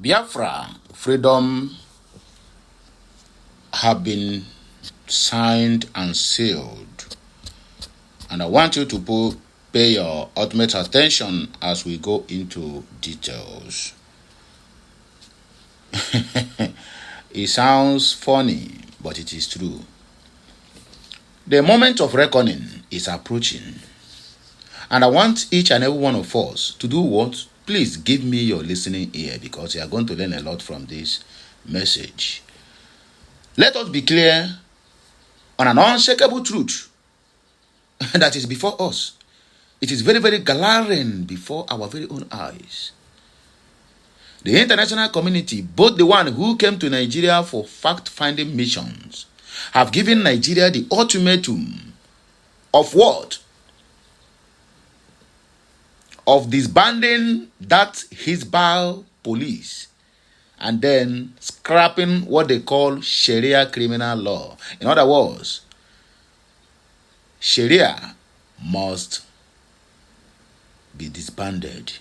Biafra freedom have been signed and sealed, and I want you to pay your ultimate attention as we go into details. It sounds funny, but it is true. The moment of reckoning is approaching, and I want each and every one of us to do what? Please give me your listening ear, because you are going to learn a lot from this message. Let us be clear on an unshakable truth that is before us. It is very, very glaring before our very own eyes. The international community, both the one who came to Nigeria for fact-finding missions, have given Nigeria the ultimatum of what? Of disbanding that Hizbah police and then scrapping what they call Sharia criminal law. In other words, Sharia must be disbanded.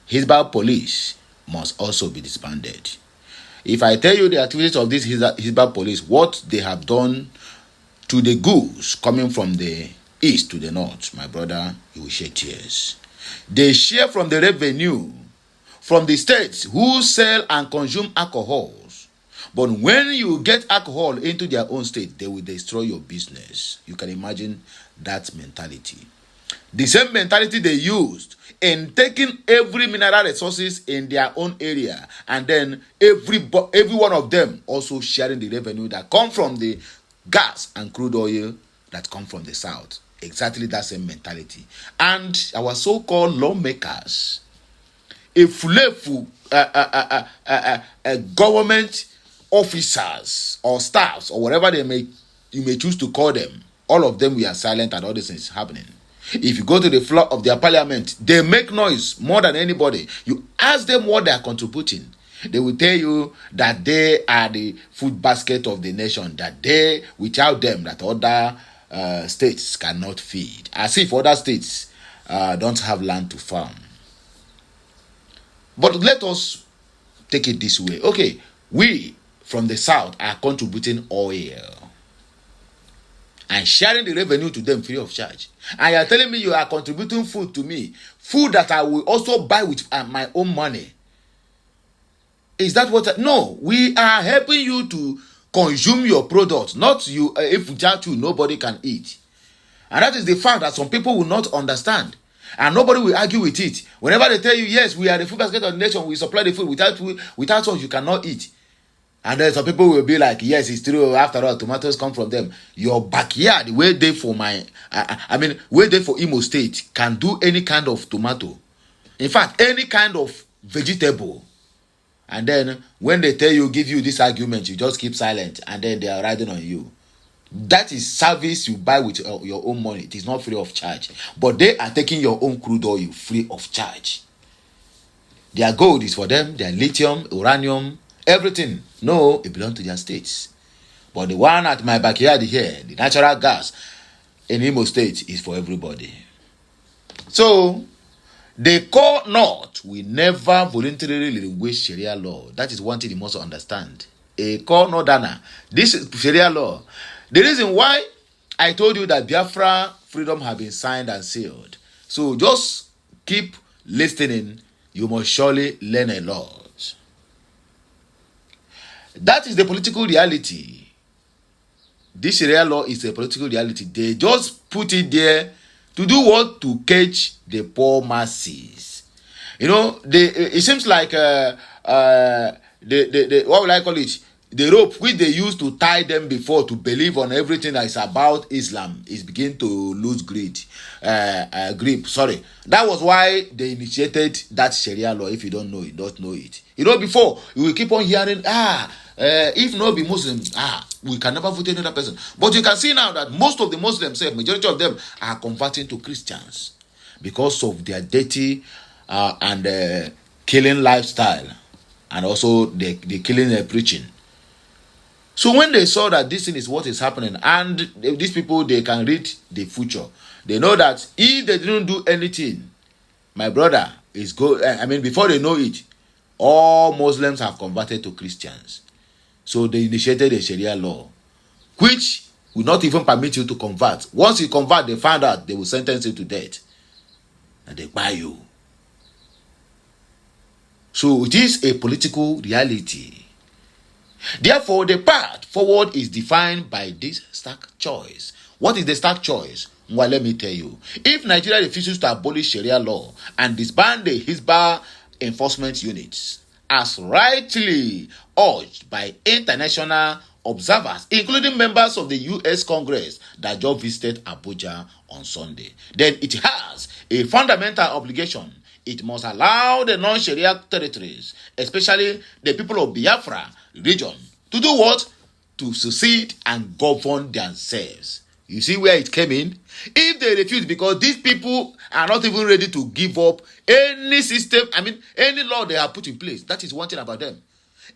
Hizbah police must also be disbanded. If I tell you the activities of this Hizbah police, what they have done to the goods coming from the east to the north, my brother, you will shed tears. They share from the revenue from the states who sell and consume alcohols. But when you get alcohol into their own state, they will destroy your business. You can imagine that mentality. The same mentality they used in taking every mineral resources in their own area, and then every one of them also sharing the revenue that come from the gas and crude oil that come from the south. Exactly that same mentality. And our so-called lawmakers, government officers or staffs or whatever you may choose to call them, all of them, we are silent and all this is happening. If you go to the floor of their parliament, they make noise more than anybody. You ask them what they are contributing, they will tell you that they are the food basket of the nation, that they, without them, that other states cannot feed, as if other states don't have land to farm. But let us take it this way. Okay, we from the south are contributing oil and sharing the revenue to them free of charge, and you are telling me you are contributing food to me, food that I will also buy with my own money. Is that what? No, we are helping you to consume your products, not you. If without you, nobody can eat. And that is the fact that some people will not understand. And nobody will argue with it. Whenever they tell you, yes, we are the food basket of the nation, we supply the food, without us, you cannot eat. And then some people will be like, yes, it's true, after all, tomatoes come from them. Your backyard, where they for where they for Imo State, can do any kind of tomato. In fact, any kind of vegetable. And then when they tell you, give you this argument, you just keep silent, and then they are riding on you. That is service you buy with your own money. It is not free of charge. But they are taking your own crude oil free of charge. Their gold is for them, their lithium, uranium, everything. No, it belongs to their states. But the one at my backyard here, the natural gas in Imo State, is for everybody. So, the core north will never voluntarily relinquish Sharia law. That is one thing you must understand. A core northerner, this is Sharia law. The reason why I told you that Biafra freedom have been signed and sealed. So just keep listening. You must surely learn a lot. That is the political reality. This Sharia law is a political reality. They just put it there to do what? To catch the poor masses. You know, it seems like what will I call it? The rope which they used to tie them before to believe on everything that is about Islam is beginning to lose grip. That was why they initiated that Sharia law. If you don't know it. You know, before you will keep on hearing, if no be Muslim, we can never vote another person. But you can see now that most of the Muslims, majority of them, are converting to Christians because of their dirty and killing lifestyle, and also the killing preaching. So when they saw that this thing is what is happening, and these people, they can read the future, they know that if they didn't do anything, my brother is before they know it, all Muslims have converted to Christians. So they initiated a Sharia law, which will not even permit you to convert. Once you convert, they find out, they will sentence you to death. And they buy you. So it is a political reality. Therefore, the path forward is defined by this stark choice. What is the stark choice? Well, let me tell you. If Nigeria refuses to abolish Sharia law and disband the Hizbah enforcement units, as rightly urged by international observers, including members of the U.S. Congress that just visited Abuja on Sunday, then it has a fundamental obligation. It must allow the non-Sharia territories, especially the people of Biafra region, to do what? To succeed and govern themselves. You see where it came in? If they refuse, because these people are not even ready to give up any system, any law they have put in place. That is one thing about them.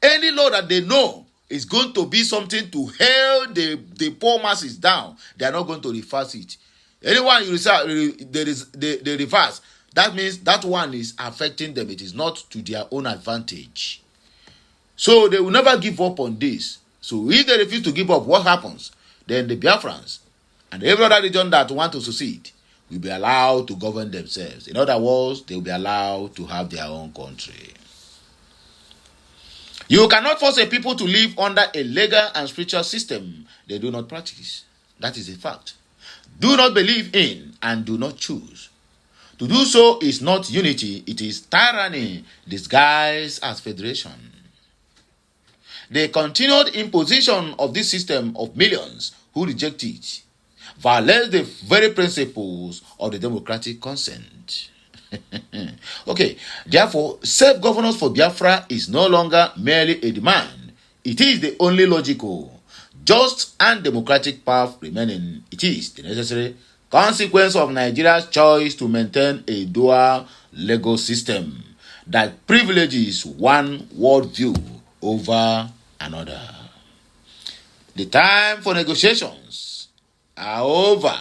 Any law that they know is going to be something to hold the poor masses down, they are not going to reverse it. Anyone you they reverse, that means that one is affecting them. It is not to their own advantage. So they will never give up on this. So if they refuse to give up, what happens? Then the Biafrans and every other region that want to succeed will be allowed to govern themselves. In other words, they will be allowed to have their own country. You cannot force a people to live under a legal and spiritual system they do not practice. That is a fact. Do not believe in and do not choose. To do so is not unity, it is tyranny disguised as federation. The continued imposition of this system of millions who reject it violates the very principles of the democratic consent. Okay, therefore, self-governance for Biafra is no longer merely a demand. It is the only logical, just and democratic path remaining. It is the necessary consequence of Nigeria's choice to maintain a dual legal system that privileges one worldview over another. The time for negotiations are over.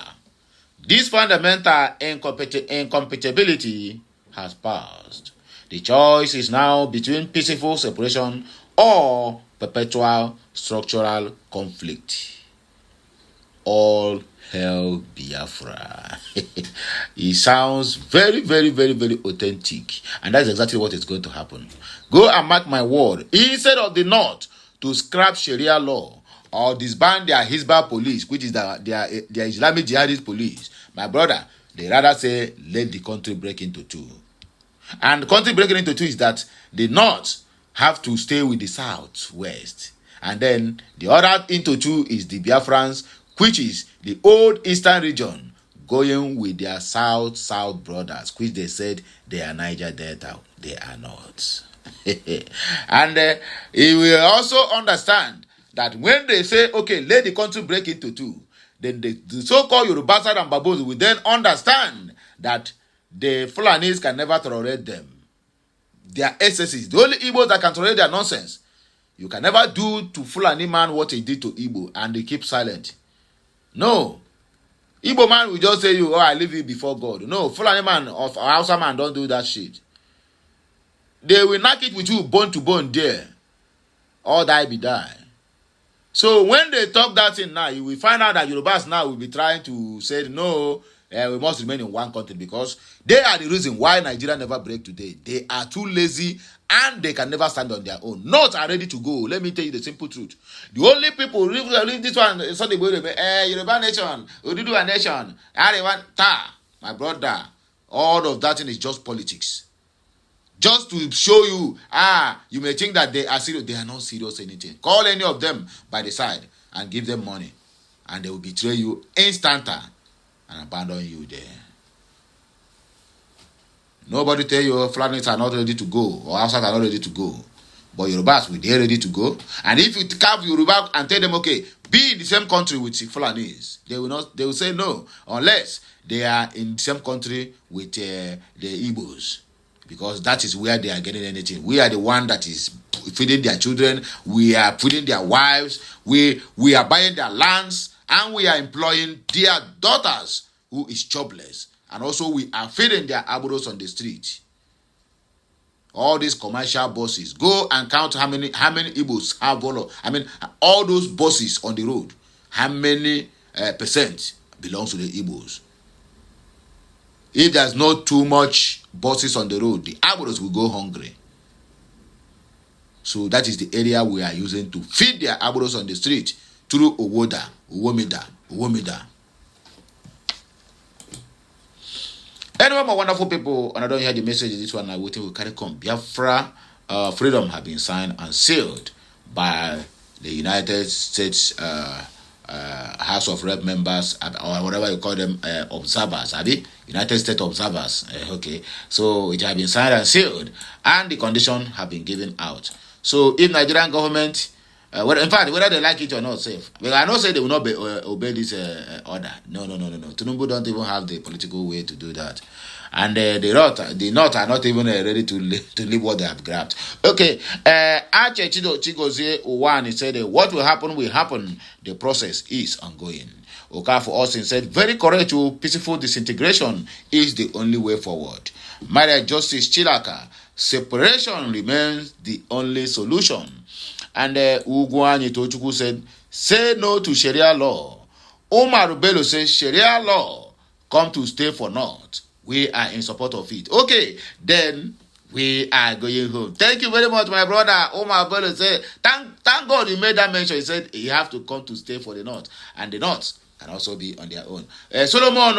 This fundamental incompatibility has passed. The choice is now between peaceful separation or perpetual structural conflict. All hell Biafra. It sounds very, very, very, very authentic. And that's exactly what is going to happen. Go and mark my word. Instead of the North to scrap Sharia law or disband their Hizbah police, which is their Islamic jihadist police, my brother, they rather say, let the country break into two. And the country breaking into two is that the North have to stay with the South-West. And then the other into two is the Biafrans, which is the old Eastern region, going with their South brothers, which they said they are Niger Delta. They are not. And he will also understand that when they say, okay, let the country break into two, then the so-called Yoruba side and Babos will then understand that the Fulanis can never tolerate them. Their excesses, the only Igbos that can tolerate their nonsense. You can never do to Fulani man what he did to Igbo and they keep silent. No. Igbo man will just say you, I leave you before God. No, Fulani man or Hausa man don't do that shit. They will knock it with you bone to bone there. Or die be die. So when they talk that thing now, you will find out that Yorubas now will be trying to say, no, we must remain in one country because they are the reason why Nigeria never break today. They are too lazy and they can never stand on their own. Not are ready to go. Let me tell you the simple truth. The only people who leave this one, Sunday, Yoruba nation, Oduduwa nation, my brother, all of that thing is just politics. Just to show you, you may think that they are serious. They are not serious anything. Call any of them by the side and give them money. And they will betray you instanter and abandon you there. Nobody tell you Fulanis are not ready to go or Hausas are not ready to go. But Yorubas, will they ready to go? And if you carve Yoruba and tell them, okay, be in the same country with Fulanis, they will say no, unless they are in the same country with the Igbos. Because that is where they are getting anything. We are the one that is feeding their children. We are feeding their wives. We are buying their lands. And we are employing their daughters who is jobless. And also we are feeding their aboros on the street. all these commercial bosses, go and count how many Igbos have all those bosses on the road. How many percent belongs to the Igbos? If there's not too much buses on the road, the Agboros will go hungry. So that is the area we are using to feed their Agboros on the street through Uwomida. Anyway, my wonderful people, and I don't hear the message, this one I'm waiting will carry come. Biafra freedom have been signed and sealed by the United States House of Rep members, or whatever you call them, observers, United States observers. Okay, so it has been signed and sealed, and the conditions have been given out. So if Nigerian government, in fact, whether they like it or not, safe. Well, I not say they will not obey this order. No. Tinubu don't even have the political way to do that, and the North are not even ready to leave what they have grabbed. Okay, Arche Chigozie Uwani said, what will happen will happen. The process is ongoing. Okafor Austin said, very correct. Peaceful disintegration is the only way forward. Maria Justice Chilaka, separation remains the only solution. And Ugwani Tochukwu said, say no to Sharia law. Omar Bello says, Sharia law come to stay for naught. We are in support of it. Okay, then we are going home. Thank you very much, my brother. Omar Bello said, thank God you made that mention. He said, you have to come to stay for the north. And the north can also be on their own. Solomon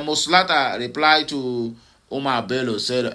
Muslata replied to Omar Bello, said,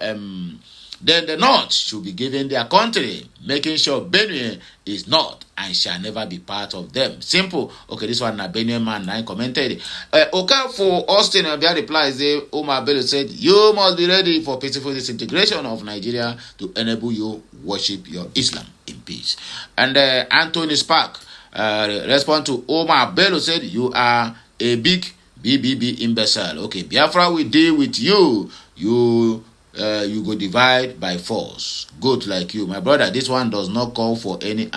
then the North should be given their country, making sure Benue is not and shall never be part of them. Simple. Okay, this one, Benue man 9 commented. Okafor Austin Abia replies, Omar Bello said, you must be ready for peaceful disintegration of Nigeria to enable you worship your Islam in peace. And Anthony Spark respond to Omar Bello said, you are a big BBB imbecile. Okay, Biafra will deal with you. You go divide by force. Good like you. My brother, this one does not call for any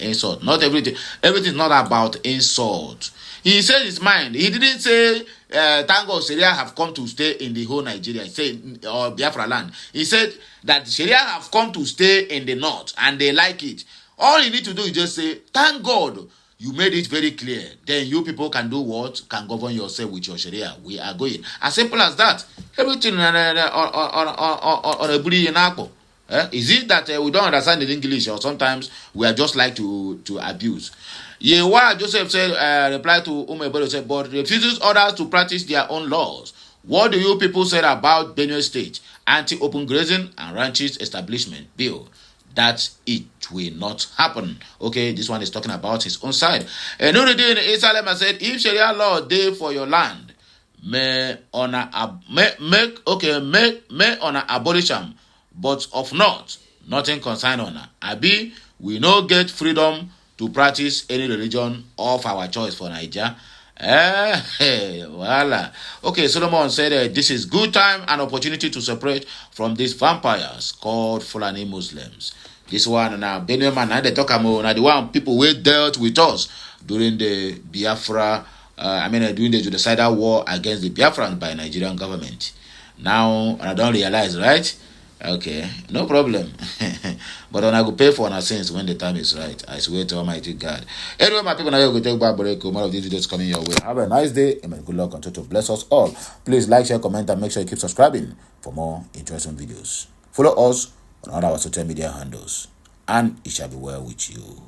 insult. Not everything is not about insult. He said his mind. He didn't say thank God Sharia have come to stay in the whole Nigeria. He said, or Biafra land. He said that Sharia have come to stay in the north and they like it. All you need to do is just say, thank God you made it very clear. Then you people can do what? Can govern yourself with your Sharia. We are going. As simple as that. Everything on a bully in apple. Is it that we don't understand the English, or sometimes we are just like to abuse? Yewa Joseph said, reply to Umebolo said, but refuses others to practice their own laws. What do you people say about Benue State anti-open grazing and ranches establishment bill? That it will not happen. Okay, this one is talking about his own side. And Nuruddin Isalem said, if Sharia law day for your land, may honor abolition, but of not, nothing concern honor. Abi, we no get freedom to practice any religion of our choice for Nigeria. Voila. Okay, Solomon said, this is good time and opportunity to separate from these vampires called Fulani Muslims. This one now, Benue man, now they talk about now the one people who dealt with us during the Biafra, during the genocidal war against the Biafrans by Nigerian government. Now, I don't realize, right? Okay, no problem. But I will pay for our sins when the time is right. I swear to Almighty God. Anyway, my people, now you go take back break. More of these videos coming your way. Have a nice day. Amen. Good luck and to bless us all. Please like, share, comment, and make sure you keep subscribing for more interesting videos. Follow us on all our social media handles, and it shall be well with you.